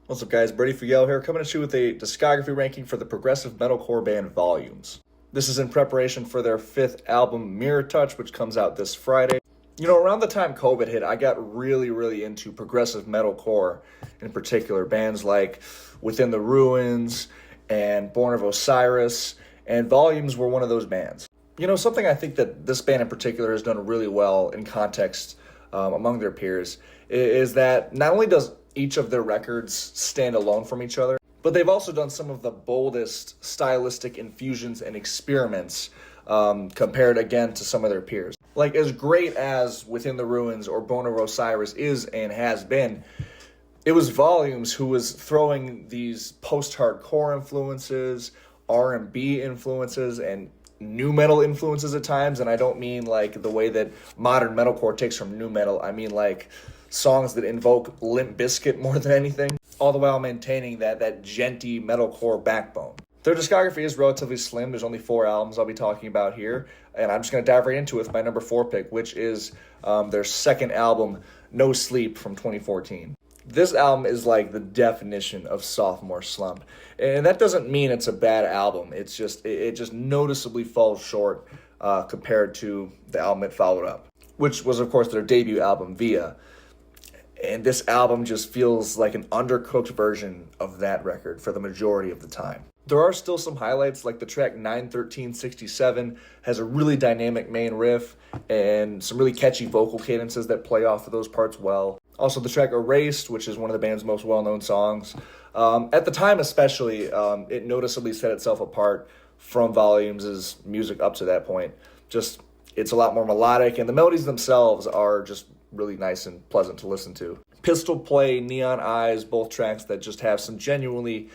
What's up, guys? Brady Fugel here, coming at you with a discography ranking for the progressive metalcore band Volumes. This is in preparation for their fifth album, Mirror Touch, which comes out this Friday. You know, around the time COVID hit, I got really into progressive metalcore, in particular. Bands like Within the Ruins and Born of Osiris, and Volumes were one of those bands. You know, something I think that this band in particular has done really well in context among their peers is that not only does each of their records stand alone from each other, but they've also done some of the boldest stylistic infusions and experiments compared again to some of their peers. Like, as great as Within the Ruins or Born of Osiris is and has been, it was Volumes who was throwing these post-hardcore influences, R&B influences, and nu metal influences at times. And I don't mean like the way that modern metalcore takes from nu metal. I mean like songs that invoke Limp Bizkit more than anything, all the while maintaining that genty metalcore backbone. Their discography is relatively slim. There's only 4 albums I'll be talking about here, and I'm just going to dive right into it with my number 4 pick, which is their second album, No Sleep, from 2014. This album is like the definition of sophomore slump, and that doesn't mean it's a bad album. It's just it just noticeably falls short compared to the album it followed up, which was, of course, their debut album, Via. And this album just feels like an undercooked version of that record for the majority of the time. There are still some highlights, like the track 91367 has a really dynamic main riff and some really catchy vocal cadences that play off of those parts well. Also, the track Erased, which is one of the band's most well-known songs. At the time especially, it noticeably set itself apart from Volumes' music up to that point. Just, it's a lot more melodic, and the melodies themselves are just really nice and pleasant to listen to. Pistol Play, Neon Eyes, both tracks that just have some genuinely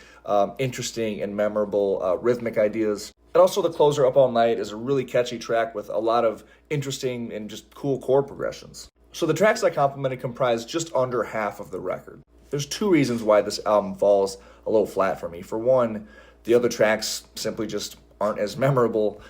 interesting and memorable rhythmic ideas. And also the closer, Up All Night, is a really catchy track with a lot of interesting and just cool chord progressions. So the tracks I complimented comprise just under half of the record. There's 2 reasons why this album falls a little flat for me. For one, the other tracks simply just aren't as memorable,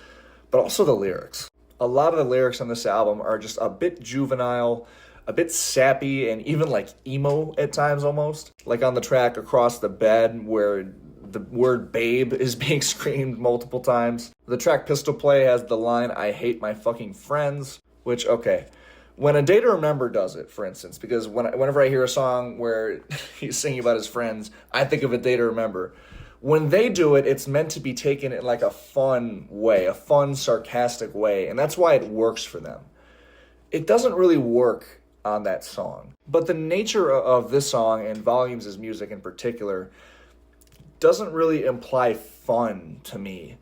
but also the lyrics. A lot of the lyrics on this album are just a bit juvenile, a bit sappy, and even like emo at times almost. Like on the track Across the Bed, where the word babe is being screamed multiple times. The track Pistol Play has the line, I hate my fucking friends, which, okay. When A Day to Remember does it, for instance, because whenever I hear a song where he's singing about his friends, I think of A Day to Remember. When they do it, it's meant to be taken in like a fun way, a fun, sarcastic way, and that's why it works for them. It doesn't really work on that song. But the nature of this song and Volumes' music in particular doesn't really imply fun to me.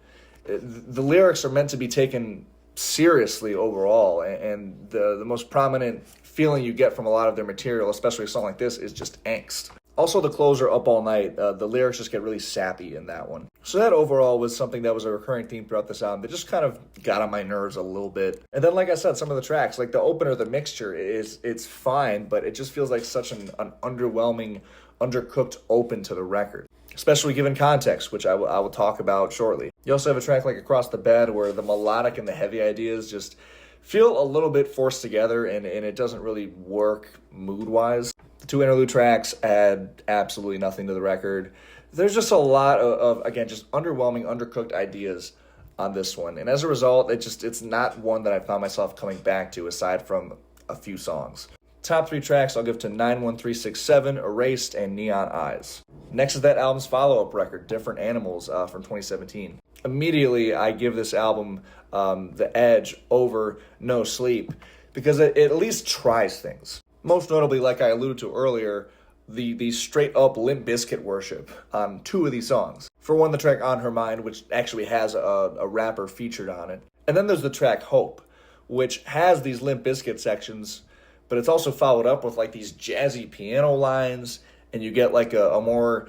The lyrics are meant to be taken seriously overall, and the most prominent feeling you get from a lot of their material, especially a song like this, is just angst. Also, the closer, Up All Night, the lyrics just get really sappy in that one. So that overall was something that was a recurring theme throughout this album that just kind of got on my nerves a little bit. And then, like I said, some of the tracks, like the opener, The Mixture, it's fine, but it just feels like such an underwhelming, undercooked open to the record, especially given context, which I will talk about shortly. You also have a track like Across the Bed where the melodic and the heavy ideas just feel a little bit forced together, and it doesn't really work mood-wise. The 2 interlude tracks add absolutely nothing to the record. There's just a lot of again, just underwhelming, undercooked ideas on this one. And as a result, it's not one that I found myself coming back to aside from a few songs. Top 3 tracks I'll give to 91367, Erased, and Neon Eyes. Next is that album's follow-up record, Different Animals, from 2017. Immediately, I give this album the edge over No Sleep because it at least tries things. Most notably, like I alluded to earlier, the straight-up Limp Bizkit worship on 2 of these songs. For one, the track On Her Mind, which actually has a rapper featured on it. And then there's the track Hope, which has these Limp Bizkit sections, but it's also followed up with like these jazzy piano lines, and you get like a more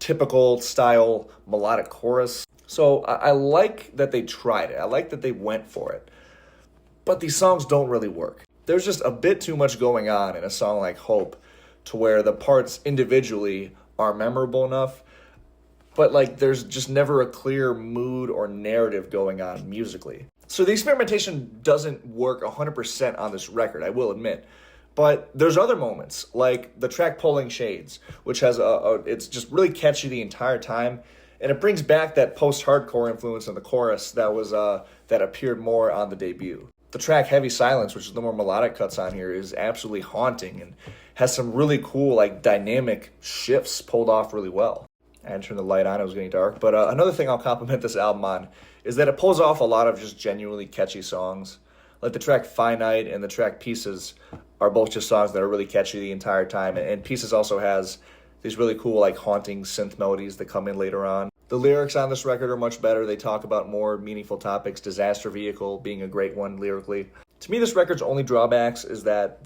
typical style melodic chorus. So I like that they tried it. I like that they went for it. But these songs don't really work. There's just a bit too much going on in a song like Hope to where the parts individually are memorable enough, but like there's just never a clear mood or narrative going on musically. So the experimentation doesn't work 100% on this record, I will admit, But there's other moments, like the track Pulling Shades, which has it's just really catchy the entire time. And it brings back that post-hardcore influence in the chorus that appeared more on the debut. The track Heavy Silence, which is the more melodic cuts on here, is absolutely haunting and has some really cool, like, dynamic shifts pulled off really well. I had to turn the light on, it was getting dark. But another thing I'll compliment this album on is that it pulls off a lot of just genuinely catchy songs. Like the track Finite and the track Pieces are both just songs that are really catchy the entire time. And Pieces also has these really cool, like, haunting synth melodies that come in later on. The lyrics on this record are much better. They talk about more meaningful topics, Disaster Vehicle being a great one lyrically. To me, this record's only drawbacks is that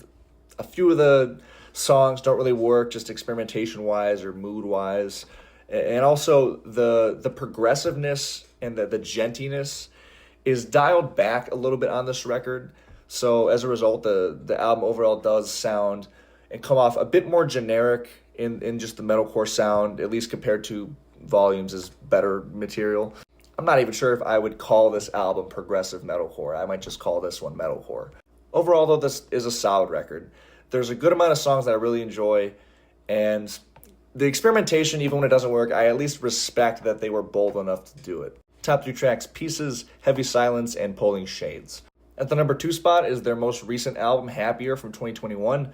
a few of the songs don't really work just experimentation-wise or mood-wise. And also the progressiveness and the gentiness is dialed back a little bit on this record. So as a result, the album overall does sound and come off a bit more generic in just the metalcore sound, at least compared to Volumes' better material. I'm not even sure if I would call this album progressive metalcore. I might just call this one metalcore. Overall, though, this is a solid record. There's a good amount of songs that I really enjoy, and the experimentation, even when it doesn't work, I at least respect that they were bold enough to do it. Top 3 tracks, Pieces, Heavy Silence, and Pulling Shades. At the number 2 spot is their most recent album, Happier, from 2021.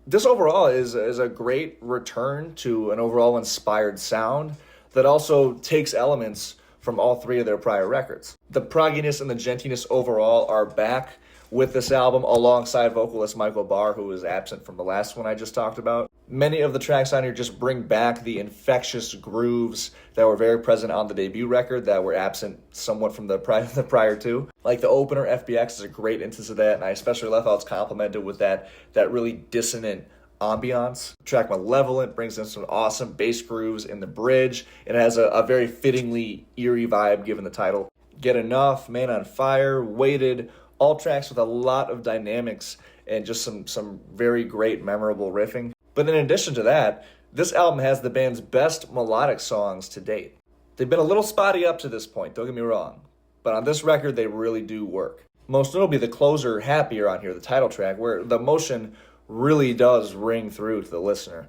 This overall is a great return to an overall inspired sound that also takes elements from all 3 of their prior records. The progginess and the gentiness overall are back with this album alongside vocalist Michael Barr, who was absent from the last one I just talked about. Many of the tracks on here just bring back the infectious grooves that were very present on the debut record that were absent somewhat from the prior two. Like the opener, FBX, is a great instance of that, and I especially love how it's complemented with that really dissonant ambiance. The track Malevolent brings in some awesome bass grooves in the bridge. It has a very fittingly eerie vibe given the title. Get Enough, Man on Fire, Weighted, all tracks with a lot of dynamics and just some very great memorable riffing. But in addition to that, this album has the band's best melodic songs to date. They've been a little spotty up to this point, don't get me wrong, but on this record they really do work. Most notably the closer, Happier, on here, the title track, where the emotion really does ring through to the listener.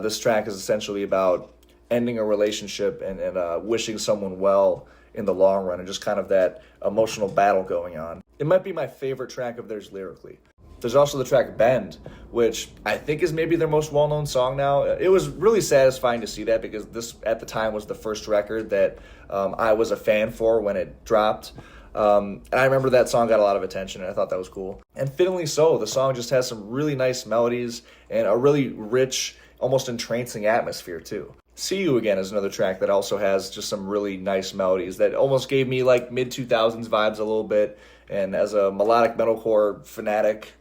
This track is essentially about ending a relationship and wishing someone well in the long run, and just kind of that emotional battle going on. It might be my favorite track of theirs lyrically. There's also the track Bend, which I think is maybe their most well-known song now. It was really satisfying to see that because this, at the time, was the first record that I was a fan for when it dropped. And I remember that song got a lot of attention, and I thought that was cool. And fittingly so, the song just has some really nice melodies and a really rich, almost entrancing atmosphere, too. See You Again is another track that also has just some really nice melodies that almost gave me like mid-2000s vibes a little bit. And as a melodic metalcore fanatic,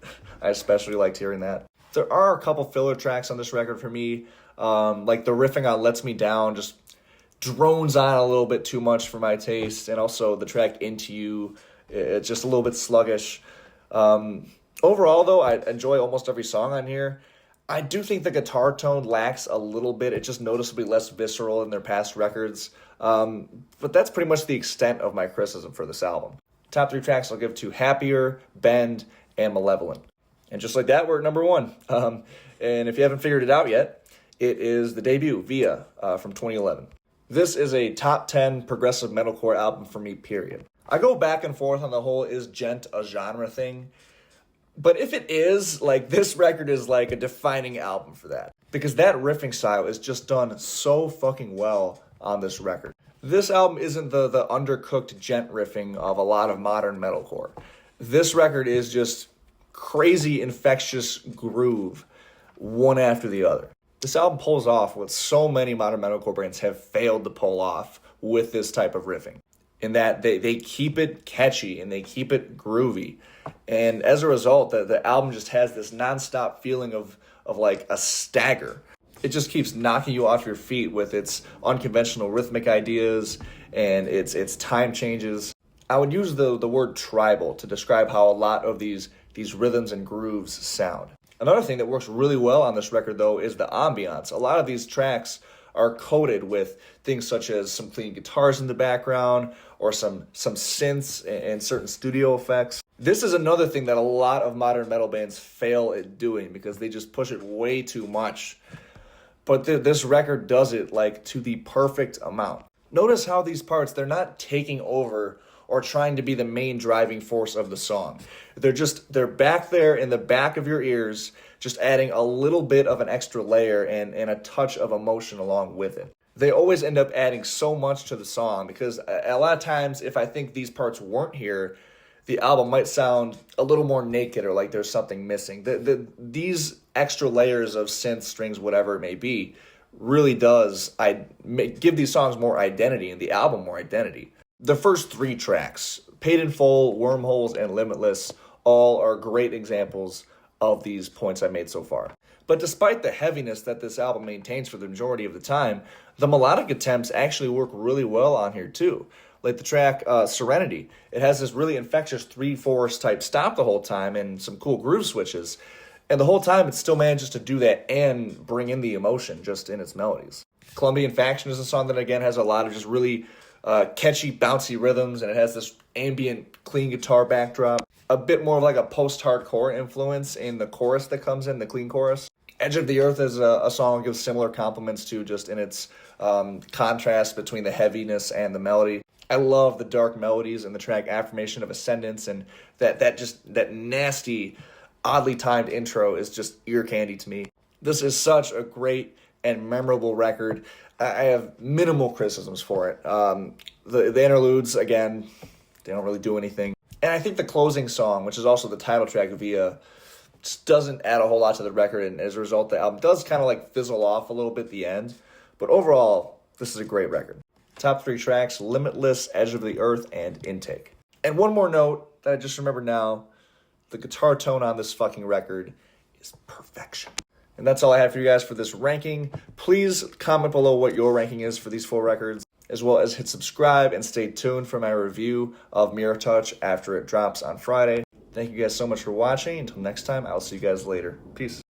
I especially liked hearing that. There are a couple filler tracks on this record for me. Like the riffing on Lets Me Down just drones on a little bit too much for my taste. And also the track Into You, it's just a little bit sluggish. Overall, though, I enjoy almost every song on here. I do think the guitar tone lacks a little bit. It's just noticeably less visceral than their past records. But that's pretty much the extent of my criticism for this album. Top 3 tracks I'll give to Happier, Bend, and Malevolent. And just like that, we're at number 1. And if you haven't figured it out yet, it is the debut, Via, from 2011. This is a top 10 progressive metalcore album for me, period. I go back and forth on the whole is gent a genre thing. But if it is, like, this record is like a defining album for that. Because that riffing style is just done so fucking well on this record. This album isn't the undercooked gent riffing of a lot of modern metalcore. This record is just crazy infectious groove, one after the other. This album pulls off what so many modern metalcore bands have failed to pull off with this type of riffing. In that they keep it catchy and they keep it groovy. And as a result, the album just has this nonstop feeling of like a stagger. It just keeps knocking you off your feet with its unconventional rhythmic ideas and its time changes. I would use the word tribal to describe how a lot of these rhythms and grooves sound. Another thing that works really well on this record, though, is the ambiance. A lot of these tracks are coated with things such as some clean guitars in the background or some synths and certain studio effects. This is another thing that a lot of modern metal bands fail at doing because they just push it way too much. But this record does it like to the perfect amount. Notice how these parts, they're not taking over or trying to be the main driving force of the song. They're back there in the back of your ears, just adding a little bit of an extra layer and a touch of emotion along with it. They always end up adding so much to the song because a lot of times if I think these parts weren't here, the album might sound a little more naked or like there's something missing. These extra layers of synth, strings, whatever it may be, really does give these songs more identity and the album more identity. The first 3 tracks, Paid in Full, Wormholes, and Limitless, all are great examples of these points I made so far. But despite the heaviness that this album maintains for the majority of the time, the melodic attempts actually work really well on here too. Like the track Serenity. It has this really infectious 3/4 type stop the whole time and some cool groove switches. And the whole time it still manages to do that and bring in the emotion just in its melodies. Colombian Faction is a song that again has a lot of just really catchy, bouncy rhythms, and it has this ambient, clean guitar backdrop. A bit more of like a post-hardcore influence in the chorus that comes in, the clean chorus. Edge of the Earth is a song that gives similar compliments to just in its contrast between the heaviness and the melody. I love the dark melodies in the track Affirmation of Ascendance, and that nasty, oddly timed intro is just ear candy to me. This is such a great and memorable record. I have minimal criticisms for it. The interludes, again, they don't really do anything. And I think the closing song, which is also the title track, Via, just doesn't add a whole lot to the record, and as a result, the album does kind of like fizzle off a little bit at the end. But overall, this is a great record. Top 3 tracks, Limitless, Edge of the Earth, and Intake. And one more note that I just remembered now, the guitar tone on this fucking record is perfection. And that's all I have for you guys for this ranking. Please comment below what your ranking is for these 4 records, as well as hit subscribe and stay tuned for my review of Mirror Touch after it drops on Friday. Thank you guys so much for watching. Until next time, I'll see you guys later. Peace.